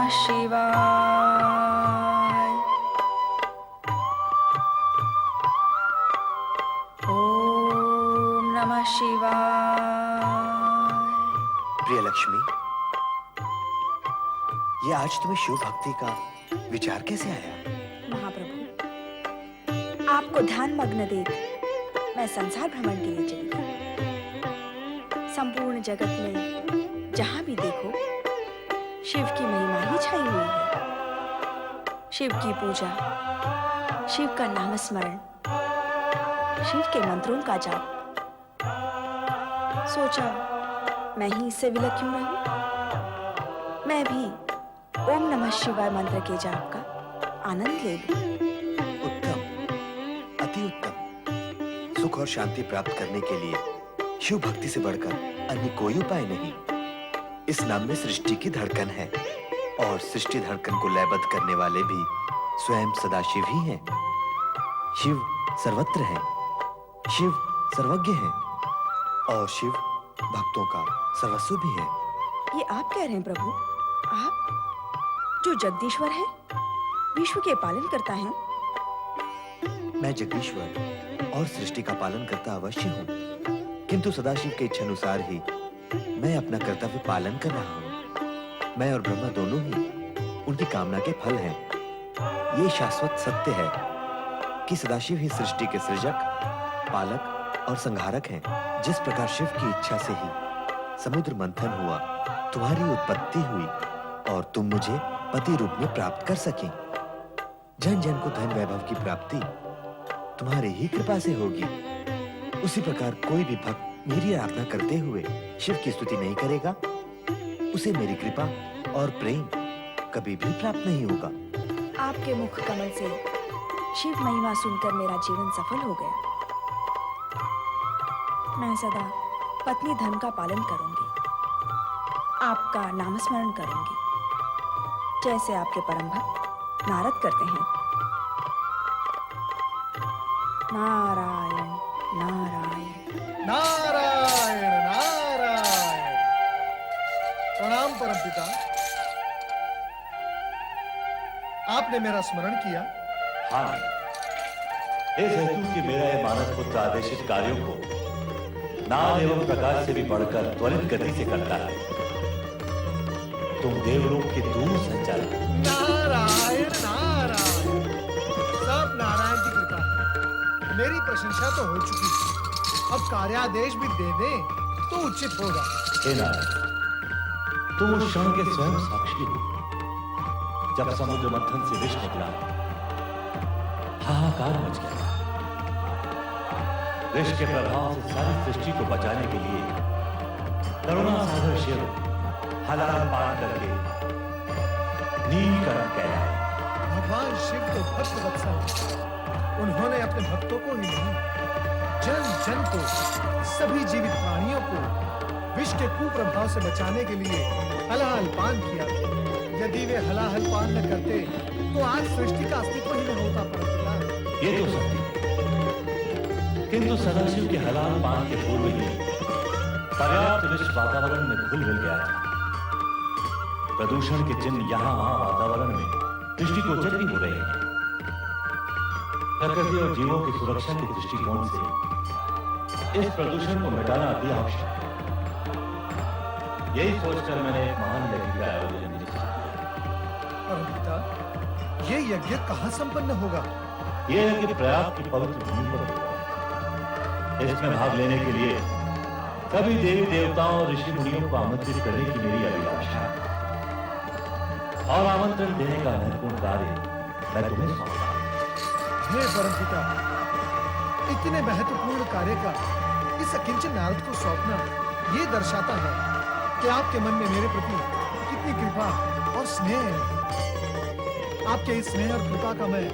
नमः शिवाय। ओम नमः शिवाय। प्रिय लक्ष्मी, ये आज तुम्हें शिव भक्ति का विचार कैसे आया? महाप्रभु, आपको ध्यान मग्न देख मैं संसार भ्रमण के लिए चली गई। संपूर्ण जगत में जहां भी देखो शिव की महिमा ही छाई हुई है। शिव की पूजा, शिव का नामस्मरण, शिव के मंत्रों का जाप। सोचा मैं ही इससे विलग क्यों रहूं? मैं भी ओम नमः शिवाय मंत्र के जाप का आनंद ले लूं। उत्तम, अति उत्तम। सुख और शांति प्राप्त करने के लिए शिव भक्ति से बढ़कर अन्य कोई उपाय नहीं। इस नाम में सृष्टि की धड़कन है और सृष्टि धड़कन को लयबद्ध करने वाले भी स्वयं सदाशिव ही हैं। शिव सर्वत्र है, शिव सर्वज्ञ है और शिव भक्तों का सर्वस्व भी है। ये आप कह रहे हैं प्रभु? आप जो जगदीश्वर है, विश्व के पालन करता है? मैं जगदीश्वर और सृष्टि का पालन करता अवश्य हूँ, किंतु सदाशिव के इच्छानुसार ही मैं अपना कर्तव्य पालन कर रहा हूँ। मैं और ब्रह्मा दोनों ही उनकी कामना के फल हैं। ये शाश्वत सत्य है कि सदाशिव ही सृष्टि के सृजक, पालक और संहारक हैं। जिस प्रकार शिव की इच्छा से ही समुद्र मंथन हुआ, तुम्हारी उत्पत्ति हुई और तुम मुझे पति रूप में प्राप्त कर सके। जन जन को धन वैभव की प्राप्ति तुम्हारी ही कृपा से होगी। उसी प्रकार कोई भी भक्त मेरी आराधना करते हुए शिव की स्तुति नहीं करेगा, उसे मेरी कृपा और प्रेम कभी भी प्राप्त नहीं होगा। आपके मुख कमल से शिव महिमा सुनकर मेरा जीवन सफल हो गया। मैं सदा पत्नी धर्म का पालन करूंगी, आपका नामस्मरण करूंगी, जैसे आपके परम भक्त नारद करते हैं। नारायण नारायण नारायण नारायण। प्रणाम परमपिता, आपने मेरा स्मरण किया। हाँ, इस हेतु कि मेरा यह मानस पुत्र आदेशित कार्यों को नाम एवं प्रकाश से भी बढ़कर त्वरित गति से करता है। तुम देवलोक के दूर संचालक। नारायण नारायण। सब नारायण की कृपा है। मेरी प्रशंसा तो हो चुकी है, अब कार्यादेश भी दे दें तो उचित होगा। हे नारायण, तुम उस क्षण के स्वयं साक्षी हो जब समुद्र मंथन से विष निकला, हाहाकार मच गया। विष के प्रभाव से सारी सृष्टि को बचाने के लिए करुणा सागर शिव हलाल पान करके नीलकंठ कहलाए। भगवान शिव तो भक्त वत्सल, उन्होंने अपने भक्तों को ही नहीं, जन जन को, सभी जीवित प्राणियों को विष के कुप्रभाव से बचाने के लिए हलाहल पान किया। यदि वे हलाहल पान न करते तो आज सृष्टि का अस्तित्व ही न होता। परंतु ये तो सत्य, किंतु सदाशिव के हलाल पान के पूर्व ही पर्याप्त विष वातावरण में घुल मिल गया था। प्रदूषण के चिन्ह यहां वहां वातावरण में दृष्टिगोचर भी हो रहे हैं। प्रकृति और जीवों की सुरक्षा के दृष्टिकोण से इस प्रदूषण को मिटाना अति आवश्यक है। यही सोचकर मैंने एक महान यज्ञ का आयोजन निश्चित किया। परंपिता, ये यज्ञ कहाँ संपन्न होगा? यह यज्ञ प्रयाग की पवित्र भूमि पर होगा। इसमें भाग लेने के लिए सभी देवी देवताओं और ऋषि मुनियों को आमंत्रित करने की मेरी अभिलाषा है और आमंत्रण देने का महत्वपूर्ण कार्य मैं तुम्हें सौंपता हूं। हे परमपिता, इतने महत्वपूर्ण कार्य का इस अकिंचन नारद को सौंपना ये दर्शाता है कि आपके मन में मेरे प्रति कितनी कृपा और स्नेह है। आपके इस स्नेह और कृपा का मैं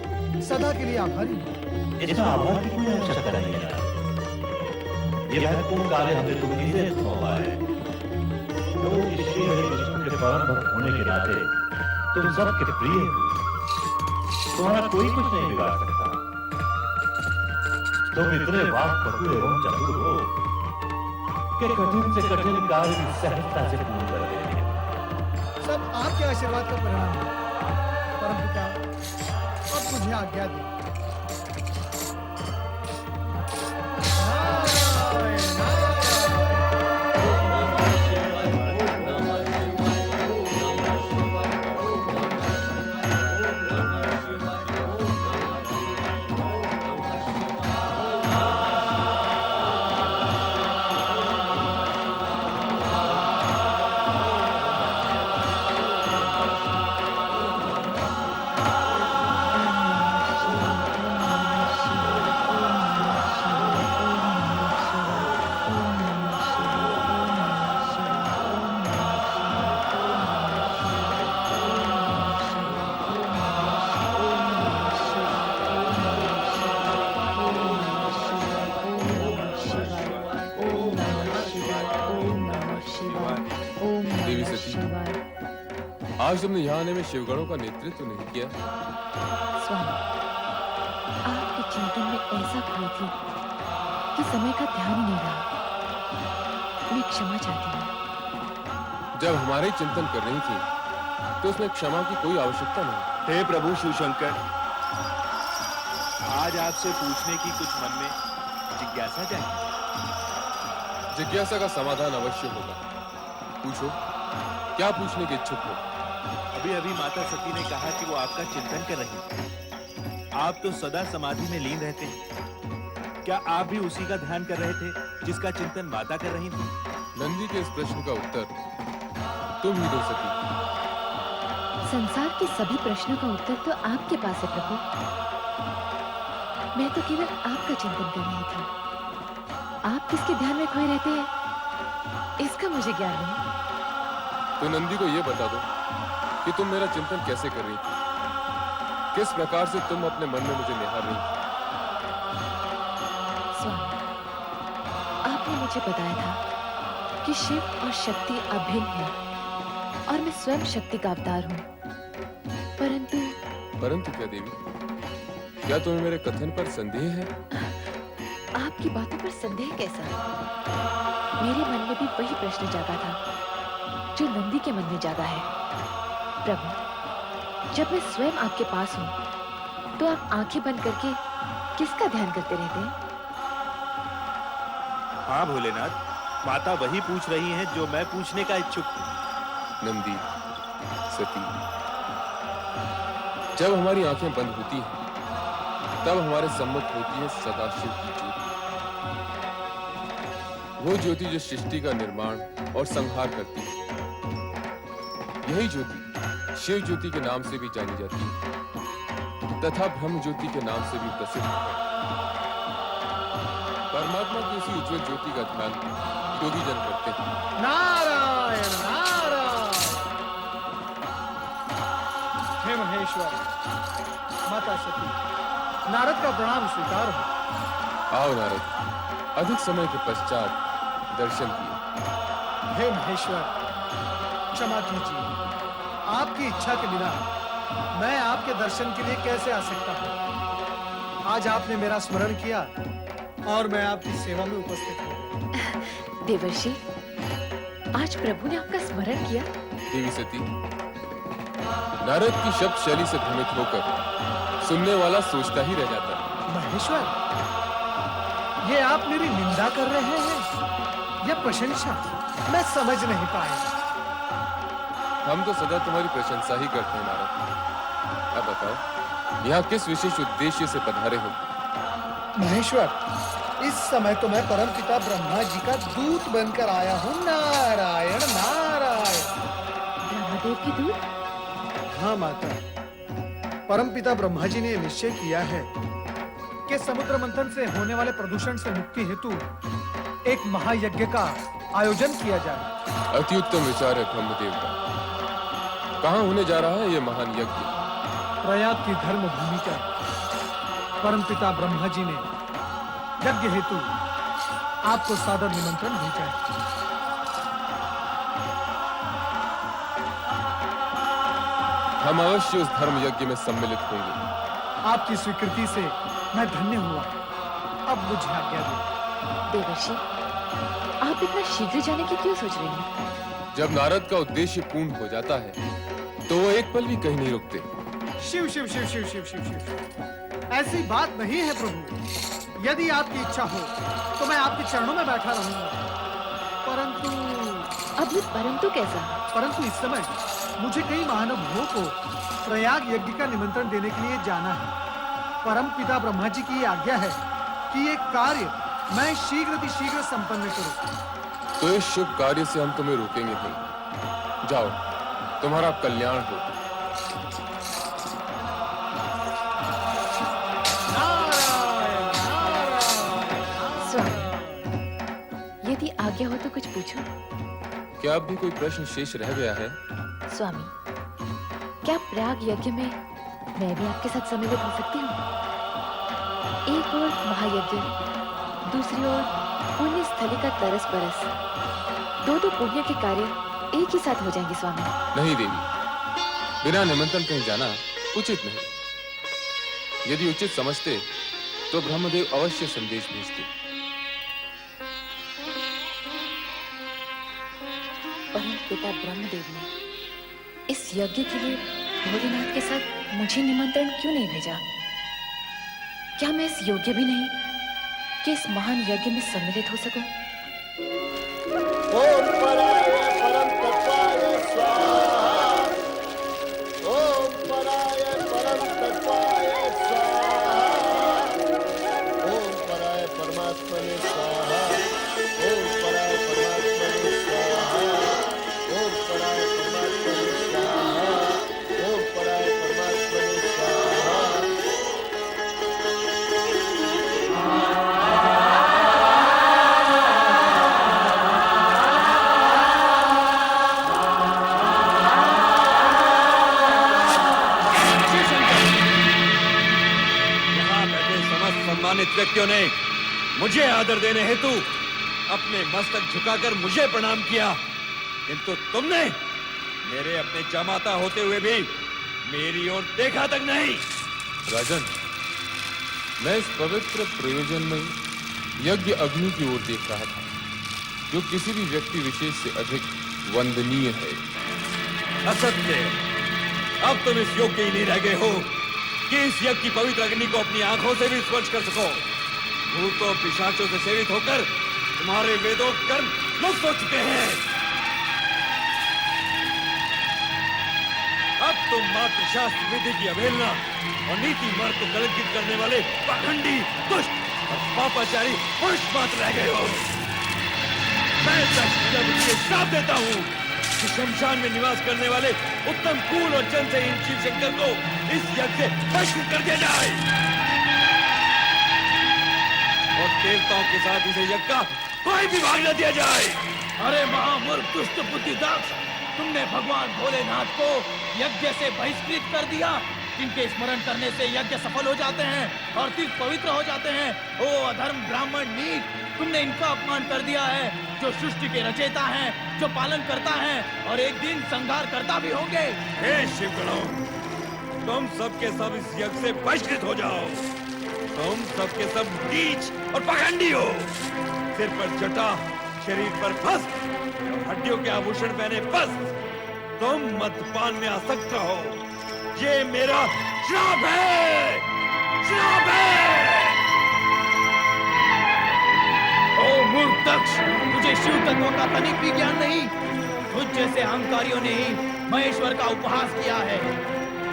सदा के लिए आभारी हूँ। इसमें आभार की कोई आवश्यकता नहीं है। ये महत्वपूर्ण कार्य हमने तुम्हें इसलिए सौंपा है क्योंकि श्री हरि विष्णु के परम भक्त होने के नाते तुम सबके प्रिय हो। तुम्हारा कोई कुछ नहीं बिगाड़ सकता। तुम इतने वाक्पटु एवं चतुर हो कि कठिन से कठिन कार्य भी सहजता से पूर्ण कर देते हो। सब आपके आशीर्वाद का परिणाम है। परमपिता, अब मुझे आज्ञा दे। नारायण, देवी सती, आज तुमने यहाँ आने में शिवगणों का नेतृत्व नहीं किया। स्वामी, आपके चिंतन में ऐसा खोई थी कि समय का ध्यान ही नहीं रहा। मैं क्षमा चाहती हूँ। जब हमारे चिंतन कर रही थी तो उसमें क्षमा की कोई आवश्यकता नहीं। हे प्रभु शिवशंकर, आज आपसे पूछने की कुछ मन में जिज्ञासा जागी। जिज्ञासा का समाधान अवश्य होगा। पूछो, क्या पूछने के इच्छुक हो? अभी अभी माता सती ने कहा कि वो आपका चिंतन कर रही थी। आप तो सदा समाधि में लीन रहते हैं। क्या आप भी उसी का ध्यान कर रहे थे जिसका चिंतन माता कर रही थी? नंदी के इस प्रश्न का उत्तर तुम ही दो सकी। संसार के सभी प्रश्नों का उत्तर तो आपके पास है प्रभु। मैं तो केवल आपका चिंतन कर रही थी। आप किसके ध्यान में खोए रहते हैं, इसका मुझे ज्ञान नहीं। तो नंदी को यह बता दो कि तुम मेरा चिंतन कैसे कर रही थी, किस प्रकार से तुम अपने मन में मुझे निहार रही थी। स्वामी, आपने मुझे बताया था कि शिव और शक्ति अभिन्न है और मैं स्वयं शक्ति का अवतार हूँ। परंतु क्या देवी, क्या तुम्हें मेरे कथन पर संदेह है? आपकी बातों पर संदेह कैसा? मेरे मन में भी वही प्रश्न जागा था जो नंदी के मन में जागा है। प्रभु, जब मैं स्वयं आपके पास हूँ तो आप आंखें बंद करके किसका ध्यान करते रहते हैं? हाँ भोलेनाथ, माता वही पूछ रही हैं जो मैं पूछने का इच्छुक हूँ। नंदी, सती, जब हमारी आंखें बंद होती हैं तब हमारे सम्मुख होती है सदाशिव की ज्योति। वो ज्योति जो सृष्टि का निर्माण और संहार करती है। यही ज्योति शिव ज्योति के नाम से भी जानी जाती है तथा ब्रह्म ज्योति के नाम से भी प्रसिद्ध है। परमात्मा की इसी उज्ज्वल ज्योति का ध्यान योगी जन करते हैं। नारायण नारायण। हे महेश्वर, माता सती, नारद का प्रणाम स्वीकार हो। आओ नारद, अधिक समय के पश्चात दर्शन किए। हे महेश्वर, क्षमा कीजिए। आपकी इच्छा के बिना मैं आपके दर्शन के लिए कैसे आ सकता हूँ? आज आपने मेरा स्मरण किया और मैं आपकी सेवा में उपस्थित हूँ। देवर्षि, आज प्रभु ने आपका स्मरण किया। देवी सती, नारद की शब्द शैली से भ्रमित होकर सुनने वाला सोचता ही रह जाता है। महेश्वर, ये आप मेरी निंदा कर रहे हैं या प्रशंसा? मैं समझ नहीं पाया। हम तो सदा तुम्हारी प्रशंसा ही करते हैं नारद। अब बताओ, यहाँ किस विशेष उद्देश्य से पधारे हो? महेश्वर, इस समय तो मैं परमपिता ब्रह्मा जी का दूत बनकर आया हूँ। नारायण नारायण। ब्रह्मदेव की दूत? हाँ माता, परमपिता ब्रह्मा जी ने निश्चय किया है कि समुद्र मंथन से होने वाले प्रदूषण से मुक्ति हेतु एक महायज्ञ का आयोजन किया जाए। अति उत्तम विचार है ब्रह्मदेव का। कहाँ होने जा रहा है ये महान यज्ञ? प्रयाग की धर्म भूमि पर परमपिता ब्रह्मा जी ने यज्ञ हेतु आपको सादर निमंत्रण भेजा है। हम अवश्य उस धर्म यज्ञ में सम्मिलित होंगे। आपकी स्वीकृति से मैं धन्य हुआ। अब मुझे आज्ञा दो। देवर्षि, आप इतना शीघ्र जाने की क्यों सोच रहे हैं? जब नारद का उद्देश्य पूर्ण हो जाता है तो वो एक पल भी कहीं नहीं रुकते। शिव शिव शिव शिव शिव शिव शिव ऐसी बात नहीं है प्रभु। यदि आपकी इच्छा हो तो मैं आपके चरणों में बैठा रहूंगा, अब ये परंतु कैसा? परंतु इस समय मुझे कई महानुभावों को प्रयाग यज्ञ का निमंत्रण देने के लिए जाना है। परम पिता ब्रह्मा जी की ये आज्ञा है कि ये कार्य मैं शीघ्र संपन्न करूं। तो इस शुभ कार्य से हम तुम्हें रोकेंगे नहीं। जाओ, तुम्हारा कल्याण हो। स्वामी, यदि आज्ञा हो तो कुछ पूछो। क्या अब भी कोई प्रश्न शेष रह गया है? स्वामी, क्या प्रयाग यज्ञ में मैं भी आपके साथ सम्मिलित हो सकती हूँ? एक ओर महायज्ञ, दूसरी ओर पुण्य स्थली का तरस परस, दो पुण्य के कार्य एक ही साथ हो जाएंगे स्वामी। नहीं देवी, बिना निमंत्रण कहीं जाना उचित नहीं। यदि उचित समझते तो ब्रह्मदेव अवश्य संदेश भेजते। परम पिता ब्रह्मदेव ने इस यज्ञ के लिए भोलेनाथ के साथ मुझे निमंत्रण क्यों नहीं भेजा? क्या मैं इस योग्य भी नहीं कि इस महान यज्ञ में सम्मिलित हो सकूं? ओम पराय परम तत्वाय स्वाहा। ओम पराय परम तत्वाय स्वाहा। ओम पराय परमात्मने स्वाहा। ओम पराय परमात्मने स्वाहा। ओम पराय परमात्मने स्वाहा। ओम पराय परमात्मने स्वाहा। सम्मानित व्यक्तियों ने मुझे आदर देने हेतु अपने मस्तक झुकाकर मुझे प्रणाम किया, किंतु तुमने मेरे अपने जमाता होते हुए भी मेरी ओर देखा तक नहीं। राजन, मैं इस पवित्र प्रयोजन में यज्ञ अग्नि की ओर देख रहा था, जो किसी भी व्यक्ति विशेष से अधिक वंदनीय है। असत्य, अब तुम इस योग्य ही नहीं रह गए हो कि इस यज्ञ की पवित्र अग्नि को अपनी आंखों से भी स्पर्श कर सको। भूतों पिशाचों से सेवित होकर तुम्हारे वेदों कर्म लुप्त हो चुके हैं। अब तुम मात्र शास्त्र विधि की अवहेलना और नीति मार्ग को कलंकित करने वाले पाखंडी, दुष्ट और पापाचारी पुरुष मात्र रह गए हो। मैं दक्षिणामूर्ति को श्राप देता हूँ कि शमशान में निवास करने वाले उत्तम कुल और जन से इन शिव शंकर को इस यज्ञ से बहिष्कृत कर दिया जाए और देवताओं के साथ इसे यज्ञ का कोई भी भाग न दिया जाए। अरे महामूर्ख दुष्ट बुद्धिदाक्ष, तुमने भगवान भोलेनाथ को यज्ञ से बहिष्कृत कर दिया, जिनके स्मरण करने से यज्ञ सफल हो जाते हैं और तीर्थ पवित्र हो जाते हैं। ओ अधर्म ब्राह्मण नीच, तुमने इनका अपमान कर दिया है, जो सृष्टि के रचयिता हैं, जो पालन करता है और एक दिन संहार करता भी होंगे। हे शिवगणों, तुम सबके सब इस यज्ञ से बहिष्कृत हो जाओ। तुम सबके सब नीच और पाखंडी हो। सिर पर जटा, शरीर पर भस्म और हड्डियों के आभूषण पहने भस्म। तुम मद्यपान में आसक्त हो। ये मेरा श्राप है, श्राप है। ओ मूर्ख दक्ष, तुझे शिव तत्व का तनिक भी ज्ञान नहीं। तुझ जैसे अहंकारियों ने ही महेश्वर का उपहास किया है।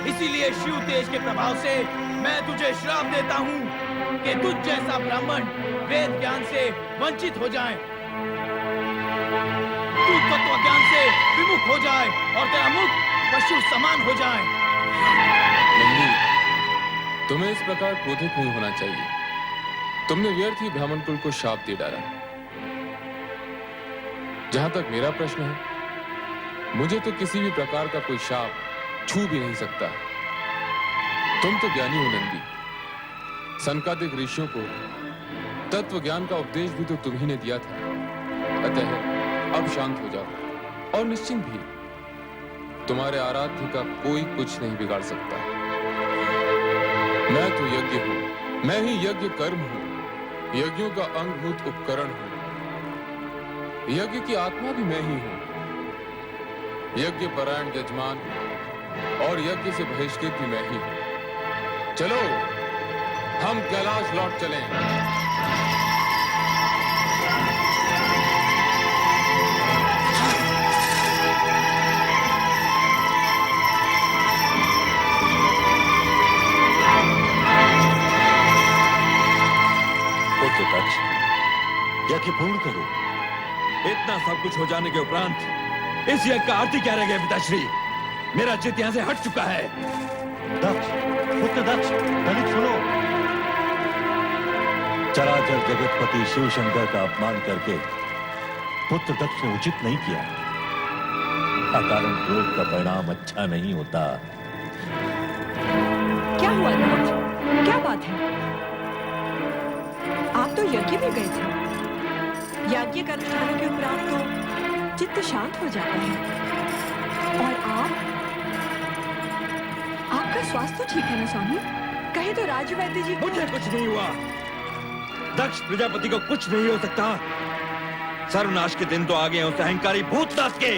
इसीलिए शिव तेज के प्रभाव से मैं तुझे श्राप देता हूँ कि तुझ जैसा ब्राह्मण वेद ज्ञान से वंचित हो जाए, तू तत्व ज्ञान से विमुख हो जाए और तेरा मुख पशु समान हो जाए। नंदी, तुम्हें इस प्रकार क्रोधित नहीं होना चाहिए। तुमने व्यर्थ ही ब्राह्मण कुल को शाप दे डाला। जहां तक मेरा प्रश्न है, मुझे तो किसी भी प्रकार का कोई शाप छू भी नहीं सकता। तुम तो ज्ञानी हो नंदी। सनकादिक ऋषियों को तत्व ज्ञान का उपदेश भी तो तुम ही ने दिया था। अतः अब शांत हो जाओ और निश्चिंत भी। तुम्हारे आराध्य का कोई कुछ नहीं बिगाड़ सकता। मैं तो यज्ञ हूं, मैं ही यज्ञ कर्म हूं, यज्ञों का अंगभूत उपकरण हूं। यज्ञ की आत्मा भी मैं ही हूं। यज्ञ परायण यजमान और यज्ञ से बहिष्कृत भी मैं ही हूं। चलो हम कैलाश लौट चलें। पुत्र दक्ष, यज्ञ पूर्ण करो। इतना सब कुछ हो जाने के उपरांत इस यज्ञ का आरती क्या रह गया पिताश्री? मेरा चित्त यहाँ से हट चुका है। दक्ष, पुत्र दक्ष, दलित सुनो। चराचर जगतपति शिव शंकर का अपमान करके पुत्र दक्ष ने उचित नहीं किया। अकारण क्रोध का परिणाम अच्छा नहीं होता। क्या हुआ नाथ? क्या बात है? आप तो यज्ञ में गए थे। यज्ञ का अनुष्ठानों के उपरांत तो चित्त शांत हो जाता है। और आपका स्वास्थ्य तो ठीक है ना स्वामी? कहे तो राजवैद्य जी को। मुझे कुछ नहीं हुआ। दक्ष प्रजापति को कुछ नहीं हो सकता। सर्वनाश के दिन तो आ गए उस अहंकारी भूतनाथ के,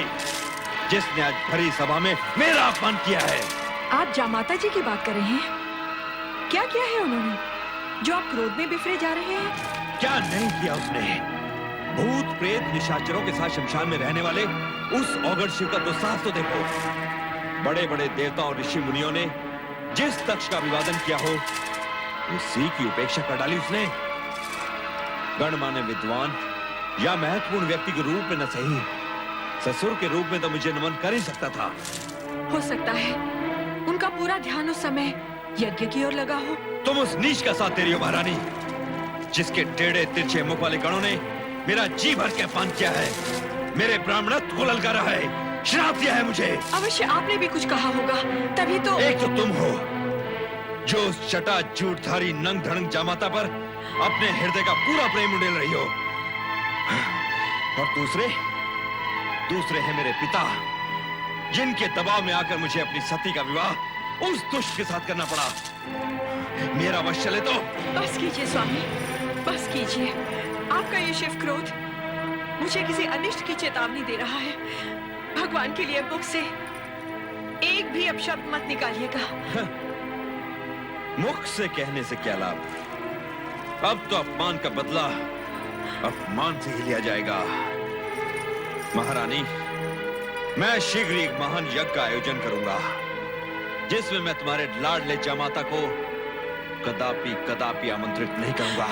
जिसने आज भरी सभा में मेरा अपमान किया है। आप जामाता जी की बात कर रहे हैं? क्या किया है उन्होंने जो आप क्रोध में बिफरे जा रहे हैं? क्या नहीं किया उसने? भूत प्रेत निशाचरों के साथ शमशान में रहने वाले उस औगड़ शिव का तो साहस तो देखो। बड़े बड़े देवता और ऋषि मुनियों ने जिस तक्ष का अभिवादन किया हो, उसी की उपेक्षा कर डाली उसने। गणमान्य विद्वान या महत्वपूर्ण व्यक्ति के रूप में न सही, ससुर के रूप में तो मुझे नमन कर ही सकता था। हो सकता है उनका पूरा ध्यान उस समय यज्ञ की ओर लगा हो। तुम उस नीच का साथ दे रही हो महारानी, जिसके टेढ़े तिरछे मुख वाले गणों ने मेरा जी भर के अपमान किया है, मेरे ब्राह्मणत्व को ललकारा है, श्राप दिया है मुझे। अवश्य आपने भी कुछ कहा होगा, तभी तो। एक तो तुम हो जो उस चटा झूठधारी नंग धड़ंग जामाता पर अपने हृदय का पूरा प्रेम उड़ेल रही हो, और दूसरे हैं मेरे पिता, जिनके दबाव में आकर मुझे अपनी सती का विवाह उस दुष्ट के साथ करना पड़ा। मेरा वश चले तो। बस कीजिए स्वामी, बस कीजिए। आपका ये शिव क्रोध मुझे किसी अनिष्ट की चेतावनी दे रहा है। भगवान के लिए मुख से एक भी अपशब्द मत निकालिएगा। मुख से कहने से क्या लाभ? अब तो अपमान का बदला अपमान से ही लिया जाएगा। महारानी, मैं शीघ्र एक महान यज्ञ का आयोजन करूंगा, जिसमें मैं तुम्हारे लाडले जामाता को कदापि कदापि आमंत्रित नहीं करूंगा।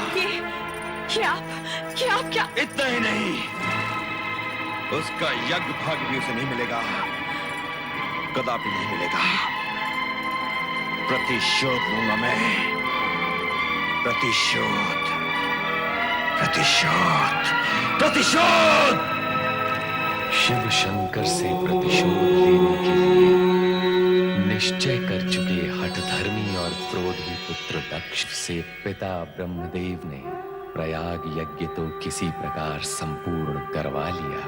ये आप क्या? इतना ही नहीं, उसका यज्ञ भाग भी उसे नहीं मिलेगा, कदापि नहीं मिलेगा। प्रतिशोध लूंगा मैं, प्रतिशोध, प्रतिशोध, प्रतिशोध। शिव शंकर से प्रतिशोध लेने के लिए निश्चय कर चुके हठधर्मी और क्रोधी पुत्र दक्ष से पिता ब्रह्मदेव ने प्रयाग यज्ञ तो किसी प्रकार संपूर्ण करवा लिया,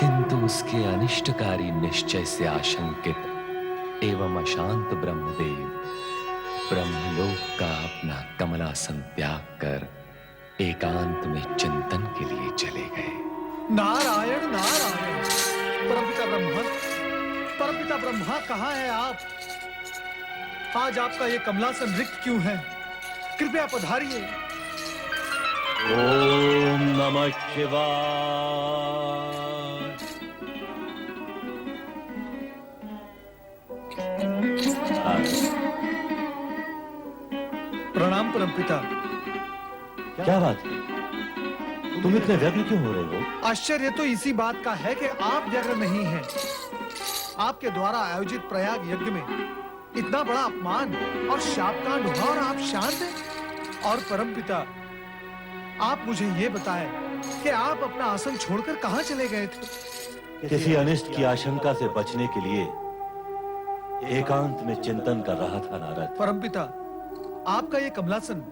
किंतु उसके अनिष्टकारी निश्चय से आशंकित एवं अशांत ब्रह्मदेव ब्रह्मलोक का अपना कमलासन त्याग कर एकांत में चिंतन के लिए चले गए। नारायण नारायण। परमपिता ब्रह्मा कहाँ है आप? आज आपका ये कमलासन रिक्त क्यों है? कृपया पधारिए। ओम नमः शिवाय। प्रणाम परमपिता। क्या बात है? तुम इतने व्यग्र क्यों हो रहे हो? आश्चर्य तो इसी बात का है कि आप व्यग्र नहीं हैं। आपके द्वारा आयोजित प्रयाग यज्ञ में इतना बड़ा अपमान और शापकांड हुआ और आप शांत हैं? और परमपिता, आप मुझे ये बताएं कि आप अपना आसन छोड़कर कहां चले गए थे? किसी अनिष्ट की आशंका से बचने के लिए एकांत में चिंतन कर रहा था नारद। परमपिता, आपका ये कमलासन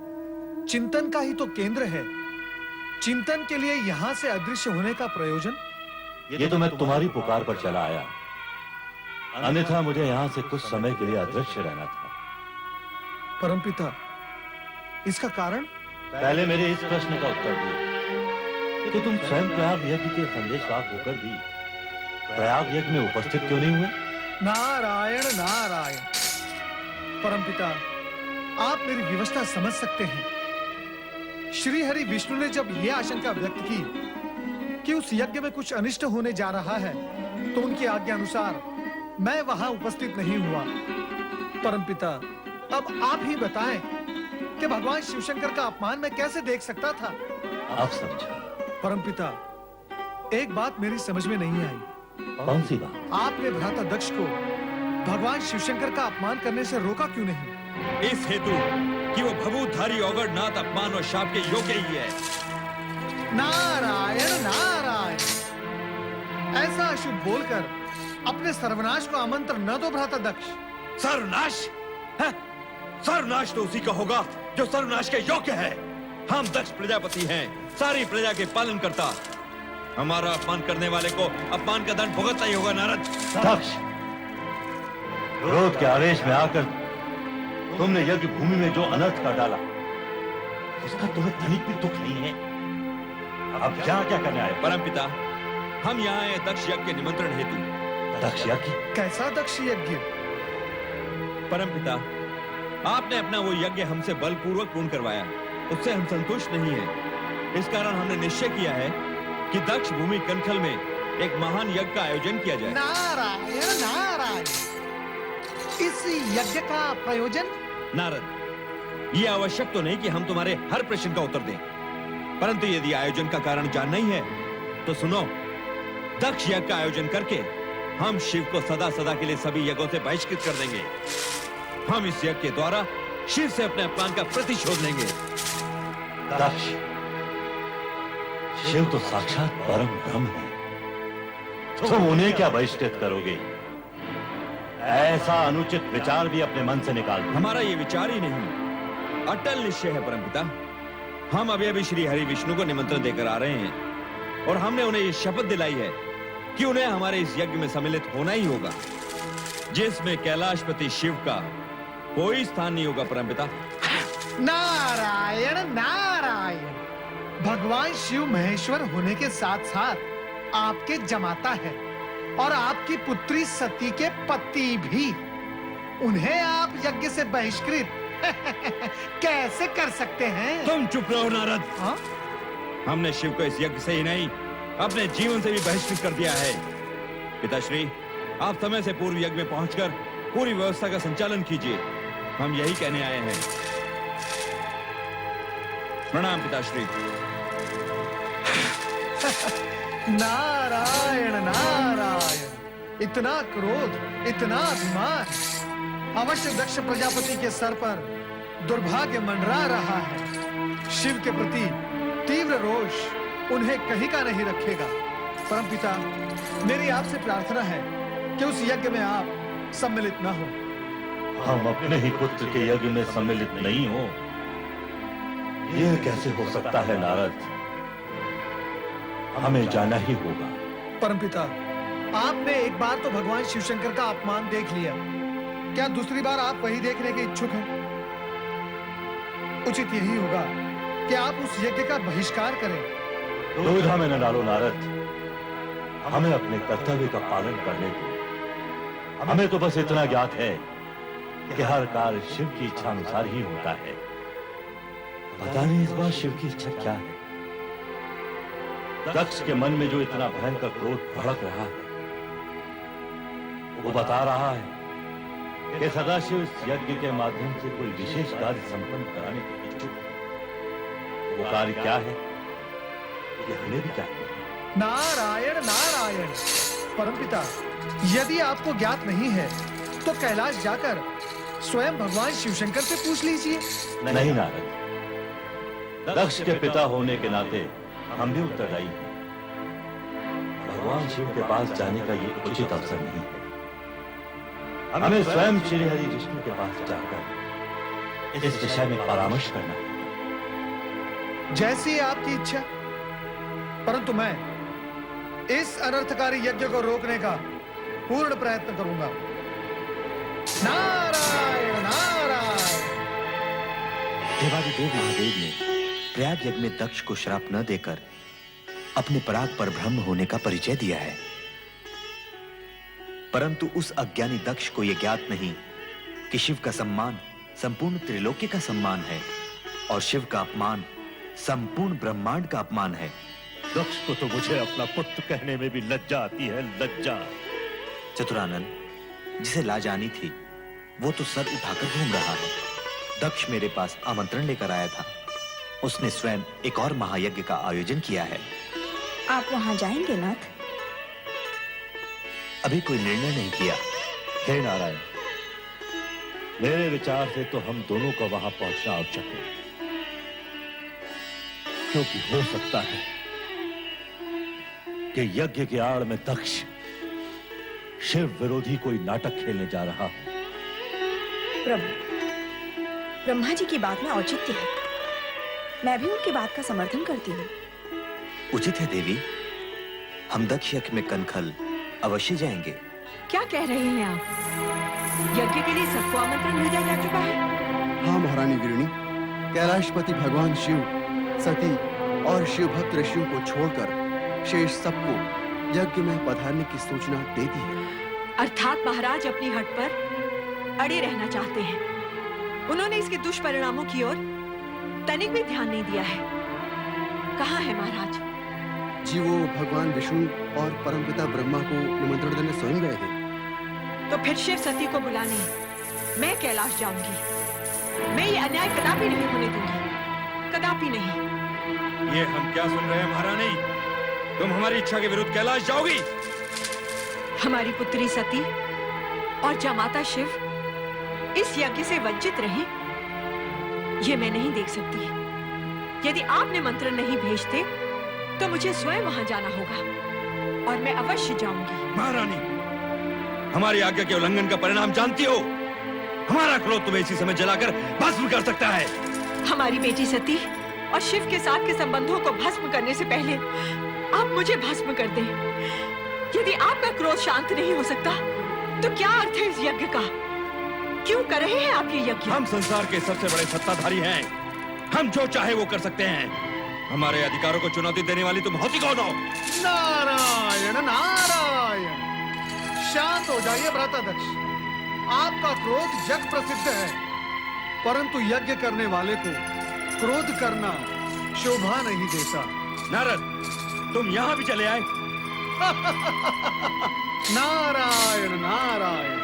चिंतन का ही तो केंद्र है। चिंतन के लिए यहाँ से अदृश्य होने का प्रयोजन? ये तो मैं तुम्हारी पुकार पर चला आया, अन्यथा मुझे यहाँ से कुछ समय के लिए अदृश्य रहना था। परमपिता, इसका कारण? पहले मेरे इस प्रश्न का उत्तर दो कि तुम स्वयं प्रयाग यज्ञ के संदेशवाहक होकर भी प्रयाग यज्ञ में उपस्थित क्यों नहीं हुए? नारायण नारायण। परमपिता, आप मेरी विवशता समझ सकते हैं। श्री हरि विष्णु ने जब यह आशंका व्यक्त की कि उस यज्ञ में कुछ अनिष्ट होने जा रहा है, तो उनकी आज्ञा अनुसार मैं वहां उपस्थित नहीं हुआ। परमपिता, अब आप ही बताएं कि भगवान शिवशंकर का अपमान मैं कैसे देख सकता था? आप समझा। परमपिता, एक बात मेरी समझ में नहीं आई। कौन सी बात? आपने भ्राता दक्ष को भगवान शिवशंकर का अपमान करने से रोका क्यों नहीं? इस हेतु कि वो भभूतधारी औगढ़नाथ अपमान और शाप के योग्य ही है। नारायण नारायण। ऐसा अशुभ बोलकर अपने सर्वनाश को आमंत्रण न दो भ्राता दक्ष। सर्वनाश है? सर्वनाश तो उसी का होगा जो सर्वनाश के योग्य है। हम दक्ष प्रजापति हैं, सारी प्रजा के पालन करता। हमारा अपमान करने वाले को अपमान का दंड भुगतना ही होगा। नारद, दक्ष, क्रोध के आवेश में आकर तुमने यज्ञ भूमि में जो अनर्थ कर डाला, उसका तुम्हें तनिक भी दुख नहीं है। अब क्या क्या करने आए? परमपिता, हम यहाँ आए दक्ष यज्ञ के निमंत्रण हेतु। दक्ष यज्ञ? कैसा दक्ष यज्ञ? परमपिता, आपने अपना वो यज्ञ हमसे बलपूर्वक पूर्ण करवाया, उससे हम संतुष्ट नहीं हैं। इस कारण हमने निश्चय किया है कि दक्ष भूमि कनखल में एक महान यज्ञ का आयोजन किया जाए। नारायण नारायण। इस यज्ञ का प्रयोजन? नारद, ये आवश्यक तो नहीं कि हम तुम्हारे हर प्रश्न का उत्तर दें, परंतु यदि आयोजन का कारण जानना ही है तो सुनो। दक्ष यज्ञ का आयोजन करके हम शिव को सदा सदा के लिए सभी यज्ञों से बहिष्कृत कर देंगे। हम इस यज्ञ के द्वारा शिव से अपने अपमान का प्रतिशोध लेंगे। दक्ष, शिव तो साक्षात परम ब्रह्म है, तुम उन्हें क्या बहिष्कृत करोगे? ऐसा अनुचित विचार भी अपने मन से निकाल दो। हमारा ये विचार ही नहीं, अटल निश्चय है परमपिता। हम अभी अभी श्री हरि विष्णु को निमंत्रण देकर आ रहे हैं और हमने उन्हें ये शपथ दिलाई है कि उन्हें हमारे इस यज्ञ में सम्मिलित होना ही होगा, जिसमें कैलाशपति शिव का कोई स्थान नहीं होगा। परमपिता, नारायण नारायण। भगवान शिव महेश्वर होने के साथ साथ आपके जमाता है और आपकी पुत्री सती के पति भी। उन्हें आप यज्ञ से बहिष्कृत कैसे कर सकते हैं? तुम चुप रहो नारद। हाँ? हमने शिव को इस यज्ञ से ही नहीं, अपने जीवन से भी बहिष्कृत कर दिया है। पिताश्री, आप समय से पूर्व यज्ञ में पहुंचकर पूरी व्यवस्था का संचालन कीजिए। हम यही कहने आए हैं। प्रणाम पिताश्री। नारायण नारायण। इतना क्रोध, इतना अभिमान, अवश्य दक्ष प्रजापति के सर पर दुर्भाग्य मंडरा रहा है। शिव के प्रति तीव्र रोष उन्हें कहीं का नहीं रखेगा। परमपिता, मेरी आपसे प्रार्थना है कि उस यज्ञ में आप सम्मिलित न हो। हम अपने ही पुत्र के यज्ञ में सम्मिलित नहीं हो, यह कैसे हो सकता है नारद? हमें जाना ही होगा। परमपिता, आपने एक बार तो भगवान शिवशंकर का अपमान देख लिया, क्या दूसरी बार आप वही देखने के इच्छुक हैं? उचित यही होगा कि आप उस यज्ञ का बहिष्कार करें। दुविधा में न डालो नारद, हमें अपने कर्तव्य का पालन करने दो। हमें तो बस इतना ज्ञात है कि हर कार्य शिव की इच्छा अनुसार ही होता है। पता नहीं इस बार शिव की इच्छा क्या है। दक्ष के मन में जो इतना भयंकर क्रोध भड़क रहा है, वो बता रहा है कि सदाशिव इस यज्ञ के माध्यम से कोई विशेष कार्य संपन्न कराने के इच्छुक है। वो कार्य क्या है, ये हमें भी चाहिए। नारायण नारायण। परमपिता, यदि आपको ज्ञात नहीं है तो कैलाश जाकर स्वयं भगवान शिवशंकर से पूछ लीजिए। नहीं नारद, दक्ष के पिता होने के नाते हम भी उत्तरदायी हैं। भगवान शिव के पास जाने का ये उचित अवसर नहीं है। हमें स्वयं श्री हरि विष्णु के पास जाकर इस विषय में परामर्श करना है। जैसी आपकी इच्छा, परंतु मैं इस अनर्थकारी यज्ञ को रोकने का पूर्ण प्रयत्न करूंगा। नारायण नारायण। देवादिदेव महादेव ने प्रयाग यज्ञ में दक्ष को श्राप न देकर अपने पराग पर ब्रह्म होने का परिचय दिया है। परंतु उस अज्ञानी दक्ष को यह ज्ञात नहीं कि शिव का सम्मान संपूर्ण त्रिलोक्य का सम्मान है और शिव का अपमान संपूर्ण ब्रह्मांड का अपमान है। दक्ष को तो मुझे अपना पुत्र कहने में भी लज्जा आती है, लज्जा। चतुरानन, जिसे लाज आनी थी वो तो सर उठाकर घूम रहा है। दक्ष मेरे पास आमंत्रण लेकर आया था। उसने स्वयं एक और महायज्ञ का आयोजन किया है। आप वहां जाएंगे नाथ? अभी कोई निर्णय नहीं किया। हे नारायण, मेरे विचार से तो हम दोनों को वहां पहुंचना आवश्यक है, क्योंकि हो सकता है कि यज्ञ के आड़ में दक्ष शिव विरोधी कोई नाटक खेलने जा रहा हो। प्रभु, ब्रह्मा जी की बात में औचित्य है। मैं भी उनकी बात का समर्थन करती हूँ। उचित है देवी, हम दक्ष यज्ञ में कनखल अवश्य जाएंगे। क्या कह रहे हैं आप? यज्ञ के लिए सबको आमंत्रण भेजा जा चुका है? हाँ महारानी वीरणी, कैलाशपति भगवान शिव, सती और शिव भक्त ऋषियों को छोड़कर शेष सबको यज्ञ में पधारने की सूचना दे दी है। अर्थात महाराज अपनी हट पर अड़े रहना चाहते हैं। उन्होंने इसके दुष्परिणामों की ओर तनिक भी ध्यान नहीं दिया है। कहाँ है महाराज? जी वो भगवान विष्णु और परमपिता ब्रह्मा को निमंत्रण देने स्वयं गए थे। तो फिर शिव सती को बुलाने मैं कैलाश जाऊंगी। मैं ये अन्याय कदापि नहीं होने दूंगी, कदापि नहीं। ये हम क्या सुन रहे हैं महारानी? तुम हमारी इच्छा के विरुद्ध कैलाश जाओगी? हमारी पुत्री सती और जमाता शिव इस यज्ञ से वंचित रहे, ये मैं नहीं देख सकती। यदि आप निमंत्रण नहीं भेजते तो मुझे स्वयं वहां जाना होगा और मैं अवश्य जाऊंगी। महारानी, हमारी आज्ञा के उल्लंघन का परिणाम जानती हो। हमारा क्रोध तुम्हें इसी समय जलाकर भस्म कर सकता है। हमारी बेटी सती और शिव के साथ के संबंधों को भस्म करने से पहले आप मुझे भस्म कर दें। यदि आपका क्रोध शांत नहीं हो सकता तो क्या अर्थ है इस यज्ञ का? क्यों कर रहे हैं आप ये यज्ञ? हम संसार के सबसे बड़े सत्ताधारी हैं। हम जो चाहे वो कर सकते हैं। हमारे अधिकारों को चुनौती देने वाली तुम होती कौन हो? नारायण नारायण, शांत हो जाइए भ्राताध्यक्ष। आपका क्रोध जग प्रसिद्ध है, परंतु यज्ञ करने वाले को क्रोध करना शोभा नहीं देता। नारद, तुम यहाँ भी चले आए? नारायण नारायण,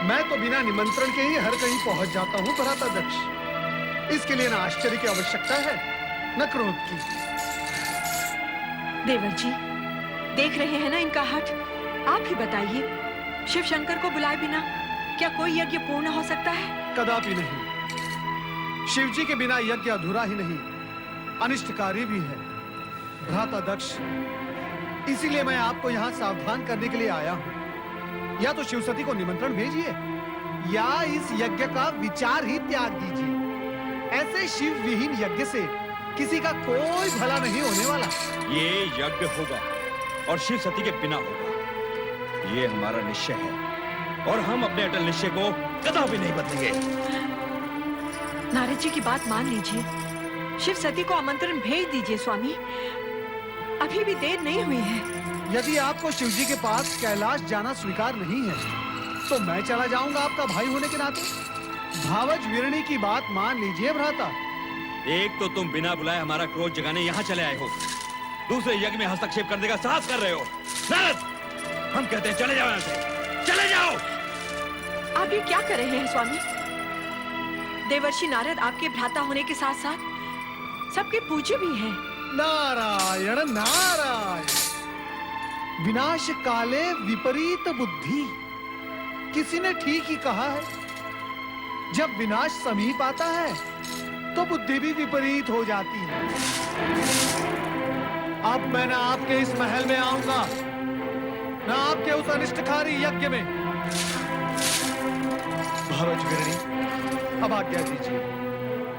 मैं तो बिना निमंत्रण के ही हर कहीं पहुंच जाता हूँ भ्राताध्यक्ष। इसके लिए न आश्चर्य की आवश्यकता है न क्रोध की। देवर जी, देख रहे हैं ना इनका हठ। आप ही बताइए, शिव शंकर को बुलाए बिना क्या कोई यज्ञ पूर्ण हो सकता है? कदापि नहीं। शिव जी के बिना यज्ञ अधूरा ही नहीं, अनिष्टकारी भी है। भ्राता दक्ष, इसीलिए मैं आपको यहाँ सावधान करने के लिए आया हूँ। या तो शिवसती को निमंत्रण भेजिए या इस यज्ञ का विचार ही त्याग दीजिए। ऐसे शिव विहीन यज्ञ से किसी का कोई भला नहीं होने वाला। ये यज्ञ होगा और शिव सती के बिना होगा। ये हमारा निश्चय है और हम अपने अटल निश्चय को कदापि नहीं बदलेंगे। नारद जी की बात मान लीजिए। शिव सती को आमंत्रण भेज दीजिए स्वामी। अभी भी देर नहीं हुई है। यदि आपको शिव जी के पास कैलाश जाना स्वीकार नहीं है तो मैं चला जाऊंगा आपका भाई होने के नाते। भावज वीरणी की बात मान लीजिए भ्राता। एक तो तुम बिना बुलाए हमारा क्रोध जगाने यहाँ चले आए हो, दूसरे यज्ञ में हस्तक्षेप करने का साहस कर रहे हो। नारद, हम कहते हैं चले जाओ यहाँ से, चले जाओ। आप ये क्या कर रहे हैं स्वामी? देवर्षि नारद आपके भ्राता होने के साथ साथ सबके पूज्य भी हैं। नारायण नारायण, विनाश काले विपरीत बुद्धि। किसी ने ठीक ही कहा है, जब विनाश समीप आता है तो बुद्धि भी विपरीत हो जाती है। अब मैं ना आपके इस महल में आऊंगा ना आपके उस अनिष्टकारी यज्ञ में। भवज वीरणी, अब आज्ञा दीजिए।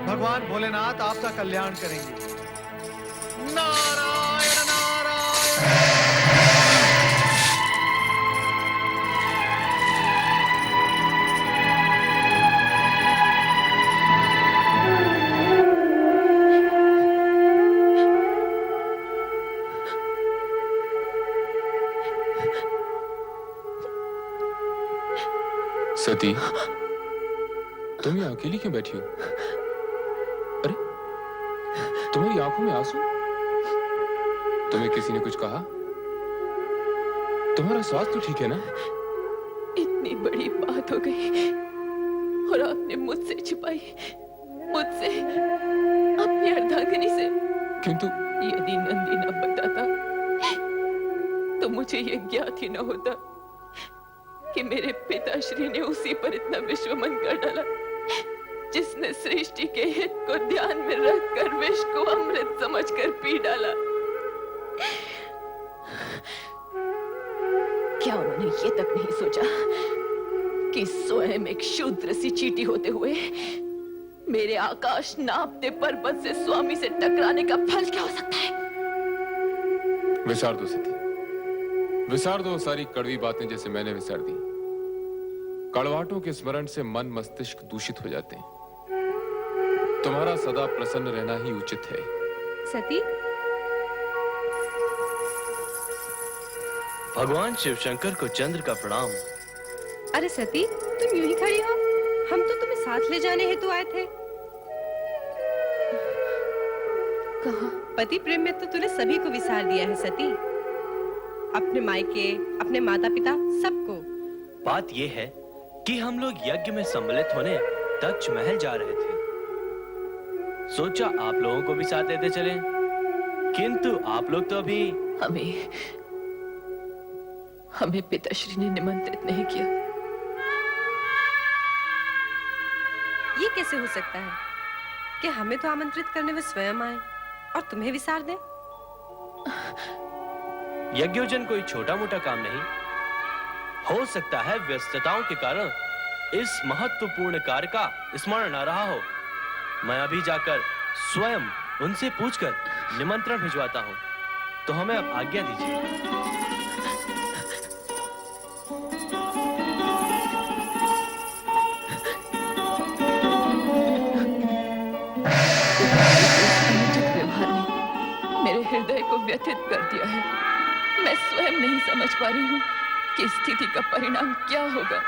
भगवान भोलेनाथ आपका कल्याण करेंगे। नारायण नारायण। सती, तुम यहाँ अकेली क्यों बैठी हो? अरे, तुम्हारी आंखों में आंसू? तुम्हें किसी ने कुछ कहा? तुम्हारा स्वास्थ्य तो ठीक है ना? इतनी बड़ी बात हो गई और आपने मुझसे छिपाई, मुझसे, अपनी अर्धांगिनी से। किंतु यदि नंदी न बताता तो मुझे ये ज्ञात ही न होता कि मेरे पिताश्री ने उसी पर इतना विश्वमन कर डाला जिसने सृष्टि के हित को ध्यान में रखकर विष को अमृत समझकर पी डाला। क्या उन्होंने ये तक नहीं सोचा कि स्वयं एक शूद्र सी चींटी होते हुए मेरे आकाश नापते पर्वत से स्वामी से टकराने का फल क्या हो सकता है? विसार दो सती, विसार दो सारी कड़वी बातें जैसे मैंने विसार दी। कड़वाहटों के स्मरण से मन मस्तिष्क दूषित हो जाते हैं। तुम्हारा सदा प्रसन्न रहना ही उचित है। सती, भगवान शिव शंकर को चंद्र का प्रणाम। अरे सती, तुम यूं ही खड़ी हो? हम तो तुम्हें साथ ले जाने हेतु आए थे। कहाँ? पति प्रेम में तो तूने सभी को विसार दिया है सती, अपने मायके, अपने माता पिता, सबको। बात यह है कि हम लोग यज्ञ में सम्मिलित होने दक्ष महल जा रहे थे। सोचा आप लोगों को भी साथ लेते चलें, किंतु आप लोग तो अभी हमें पिताश्री ने निमंत्रित नहीं किया। ये कैसे हो सकता है कि हमें तो आमंत्रित करने वे स्वयं आए और तुम्हें विसार दें? यज्ञोजन कोई छोटा मोटा काम नहीं। हो सकता है व्यस्तताओं के कारण इस महत्वपूर्ण कार्य का स्मरण न रहा हो। मैं अभी जाकर स्वयं उनसे पूछकर निमंत्रण भिजवाता हूं। तो हमें अब आज्ञा दीजिए। मेरे हृदय को व्यथित कर दिया है। मैं स्वयं नहीं समझ पा रही हूँ कि स्थिति का परिणाम क्या होगा।